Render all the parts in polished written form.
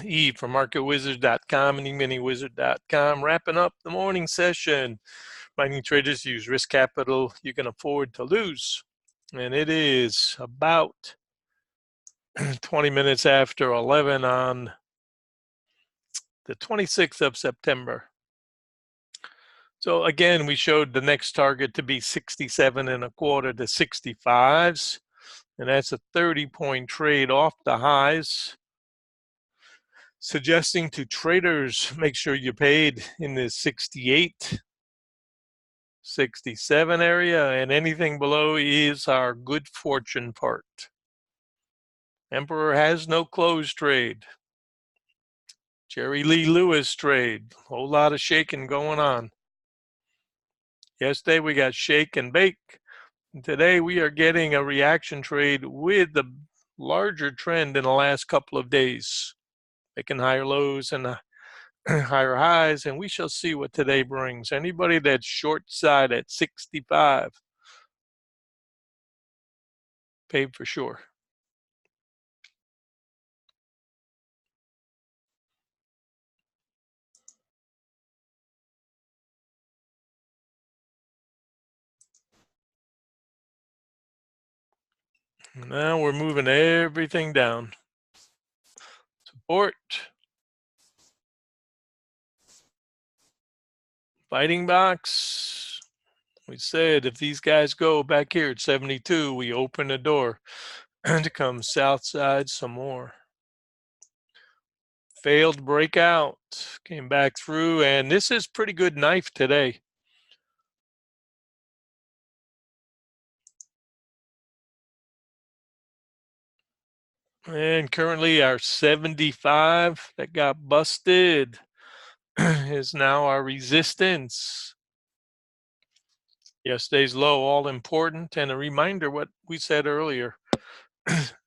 Eve from MarketWizard.com and eMiniWizard.com, wrapping up the morning session. Reminding traders use risk capital you can afford to lose. And it is about 20 minutes after 11 on the 26th of September. So again, we showed the next target to be 67.25 to 65s. And that's a 30-point trade off the highs, suggesting to traders, make sure you paid in the 68, 67 area, and anything below is our good fortune part. Emperor has no close trade. Jerry Lee Lewis trade. Whole lot of shaking going on. Yesterday we got shake and bake. Today we are getting a reaction trade with the larger trend in the last couple of days, making higher lows and higher highs, and we shall see what today brings. Anybody that's short side at 65, paid for sure. Now we're moving everything down. Support. Fighting box. We said if these guys go back here at 72, we open the door to come south side some more. Failed breakout. Came back through, and this is pretty good knife today. And currently our 75 that got busted is now our resistance. Yesterday's low, all important, and a reminder what we said earlier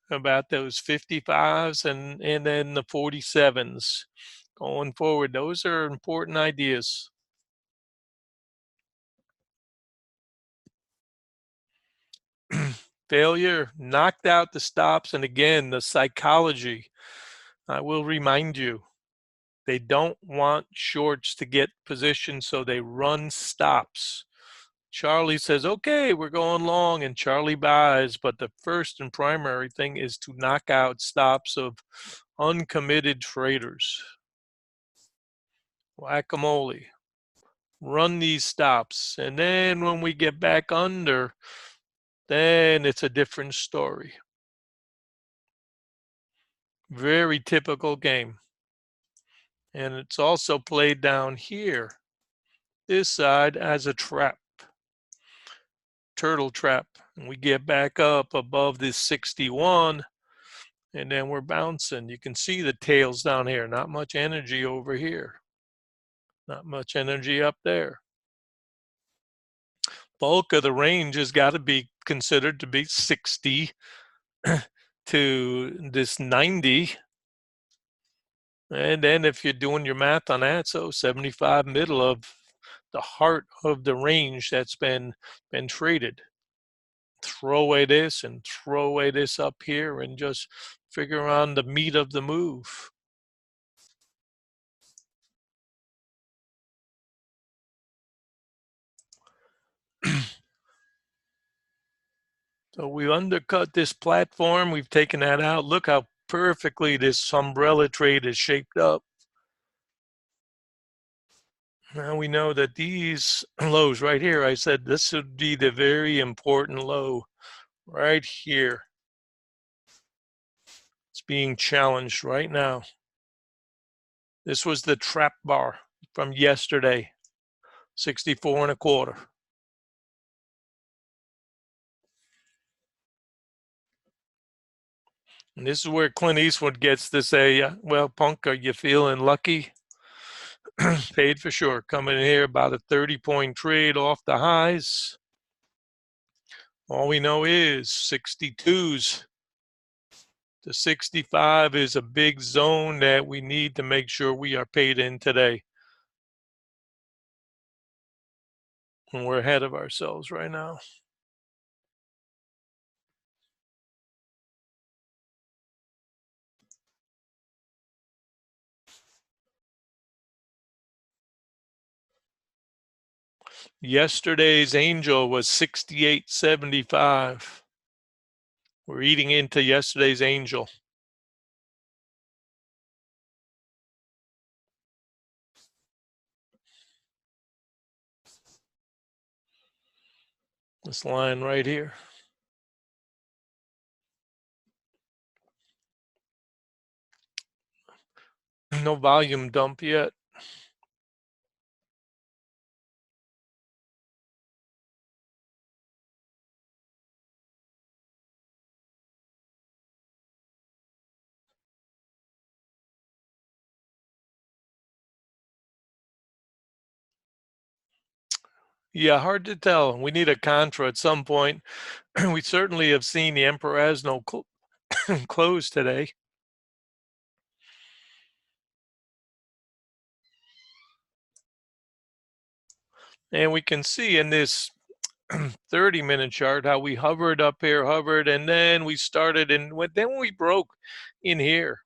about those 55s and then the 47s going forward. Those are important ideas. Failure knocked out the stops, and again, the psychology. I will remind you, they don't want shorts to get positioned, so they run stops. Charlie says, okay, we're going long, and Charlie buys, but the first and primary thing is to knock out stops of uncommitted traders. Whack-a-mole. Run these stops, and then when we get back under, then it's a different story. Very typical game. And it's also played down here, this side, as a trap. Turtle trap. And we get back up above this 61, and then we're bouncing. You can see the tails down here. Not much energy over here. Not much energy up there. Bulk of the range has got to be considered to be 60 to this 90. And then if you're doing your math on that, so 75 middle of the heart of the range that's been traded. Throw away this and throw away this up here and just figure on the meat of the move. So we've undercut this platform. We've taken that out. Look how perfectly this umbrella trade is shaped up. Now we know that these lows right here, I said this would be the very important low right here. It's being challenged right now. This was the trap bar from yesterday, 64.25. And this is where Clint Eastwood gets to say, well, Punk, are you feeling lucky? Paid for sure. Coming in here about a 30-point trade off the highs. All we know is 62s to 65 is a big zone that we need to make sure we are paid in today. And we're ahead of ourselves right now. Yesterday's angel was 68.75. We're eating into yesterday's angel. This line right here. No volume dump yet. Yeah, hard to tell. We need a contra at some point. We certainly have seen the Emperor has no close today. And we can see in this 30-minute chart how we hovered up here, and then we started, and then we broke in here.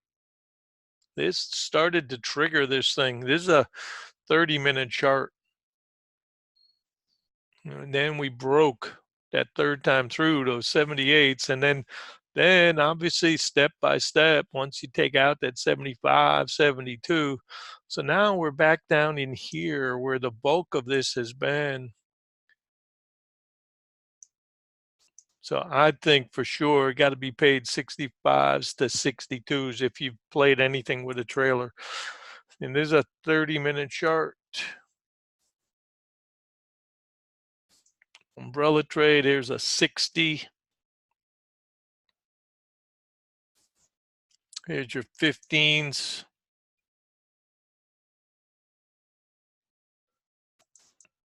This started to trigger this thing. This is a 30-minute chart. And then we broke that third time through those 78s. And then obviously step by step, once you take out that 75, 72. So now we're back down in here where the bulk of this has been. So I think for sure got to be paid 65s to 62s if you've played anything with a trailer. And there's a 30-minute chart. Umbrella trade, here's a 60. Here's your 15s.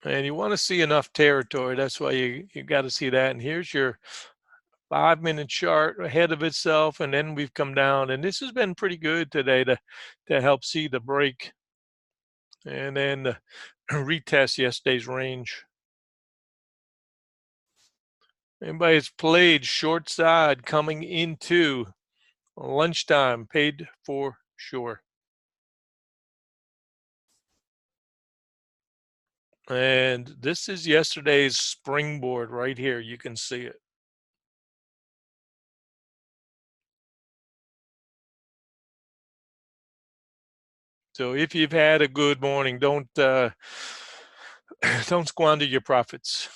And you want to see enough territory. That's why you got to see that. And here's your 5-minute chart ahead of itself. And then we've come down. And this has been pretty good today to help see the break. And then retest yesterday's range. Anybody's played short side coming into lunchtime, paid for sure. And this is yesterday's springboard right here. You can see it. So if you've had a good morning, don't don't squander your profits.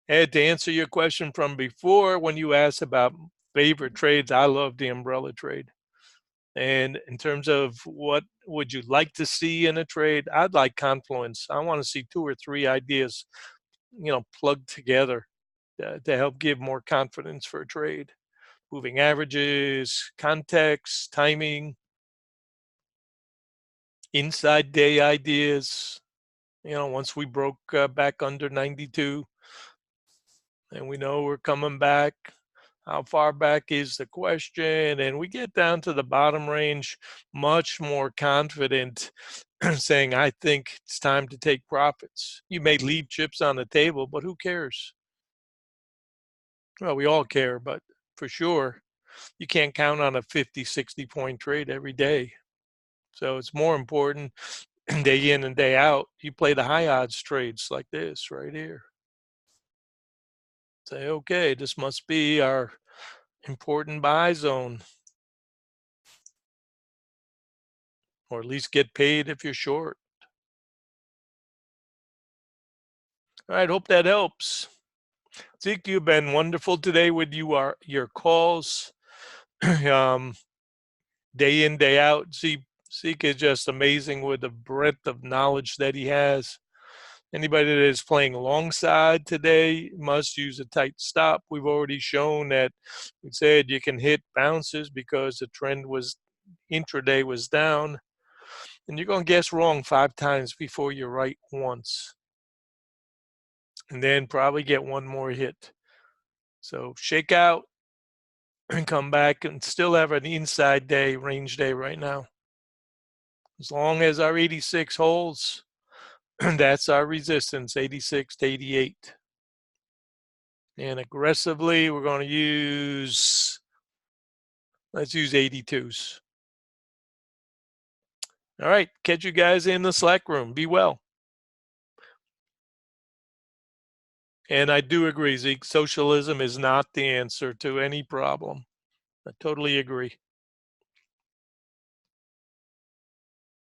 And to answer your question from before, when you asked about favorite trades, I love the umbrella trade. And in terms of what would you like to see in a trade, I'd like confluence. I want to see 2 or 3 ideas, plugged together to help give more confidence for a trade. Moving averages, context, timing, inside day ideas. Once we broke back under 92, and we know we're coming back. How far back is the question? And we get down to the bottom range, much more confident, saying, I think it's time to take profits. You may leave chips on the table, but who cares? Well, we all care, but for sure, you can't count on a 50, 60 point trade every day. So it's more important day in and day out. You play the high odds trades like this right here. Say, okay, this must be our important buy zone, or at least get paid if you're short. All right, hope that helps. Zeek, you've been wonderful today with your calls. um, Day in, day out. Zeek is just amazing with the breadth of knowledge that he has. Anybody that is playing alongside today must use a tight stop. We've already shown that we said you can hit bounces because the trend was intraday was down. And you're going to guess wrong 5 times before you're right once. And then probably get one more hit. So shake out and come back and still have an inside day, range day right now. As long as our 86 holds, that's our resistance, 86 to 88. And aggressively, we're going to let's use 82s. All right, catch you guys in the Slack room. Be well. And I do agree, Zeke, socialism is not the answer to any problem. I totally agree.